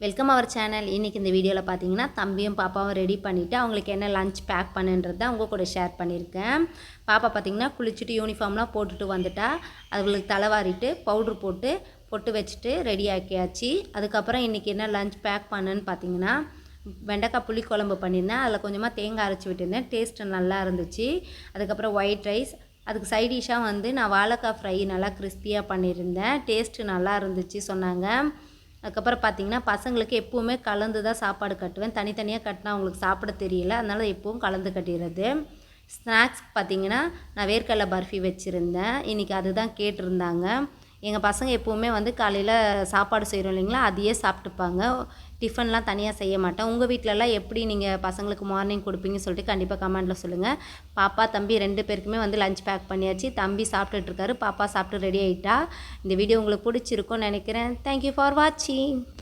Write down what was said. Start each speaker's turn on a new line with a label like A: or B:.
A: Welcome our channel. இன்றைக்கி இந்த வீடியோவில் பார்த்தீங்கன்னா தம்பியும் பாப்பாவும் ரெடி பண்ணிவிட்டு அவங்களுக்கு என்ன லஞ்ச் பேக் பண்ணுன்றதை அவங்க கூட ஷேர் பண்ணியிருக்கேன். பாப்பா பார்த்திங்கன்னா குளிச்சுட்டு யூனிஃபார்ம்லாம் போட்டுட்டு வந்துட்டா. அவங்களுக்கு தலைவாரிட்டு பவுட்ரு போட்டு பொட்டு வச்சுட்டு ரெடி ஆக்கியாச்சு. அதுக்கப்புறம் இன்றைக்கி என்ன லஞ்ச் பேக் பண்ணுன்னு பார்த்தீங்கன்னா வெண்டைக்காய் புளி குழம்பு பண்ணியிருந்தேன். அதில் கொஞ்சமாக தேங்காய் அரைச்சி விட்டுருந்தேன். டேஸ்ட்டு நல்லா இருந்துச்சு. அதுக்கப்புறம் ஒயிட் ரைஸ், அதுக்கு சைட் டிஷ்ஷாக வந்து நான் வாழைக்காய் ஃப்ரை நல்லா கிறிஸ்பியாக பண்ணியிருந்தேன். டேஸ்ட்டு நல்லா இருந்துச்சு சொன்னாங்க. அதுக்கப்புறம் பார்த்திங்கன்னா பசங்களுக்கு எப்போவுமே கலந்து தான் சாப்பாடு கட்டுவேன். தனித்தனியாக கட்டினா அவங்களுக்கு சாப்பிட தெரியல, அதனால் எப்பவும் கலந்து கட்டிடுறது. ஸ்நாக்ஸ் பார்த்திங்கன்னா நான் வேர்க்கடலை பர்ஃபி வச்சுருந்தேன். இன்றைக்கி அதுதான் கேட்டிருந்தாங்க. எங்கள் பசங்க எப்போவுமே வந்து காலையில் சாப்பாடு செய்கிறோம் இல்லைங்களா, அதையே சாப்பிட்டுப்பாங்க. டிஃபன்லாம் தனியாக செய்ய மாட்டேன். உங்கள் வீட்டிலலாம் எப்படி நீங்கள் பசங்களுக்கு மார்னிங் கொடுப்பீங்கன்னு சொல்லிட்டு கண்டிப்பாக கமெண்ட்டில் சொல்லுங்கள். பாப்பா தம்பி 2 பேருக்குமே வந்து லஞ்ச் பேக் பண்ணியாச்சு. தம்பி சாப்பிட்டுட்ருக்காரு, பாப்பா சாப்பிட்டு ரெடி ஆகிட்டா. இந்த வீடியோ உங்களுக்கு பிடிச்சிருக்கும்னு நினைக்கிறேன். தேங்க்யூ ஃபார் வாட்சிங்.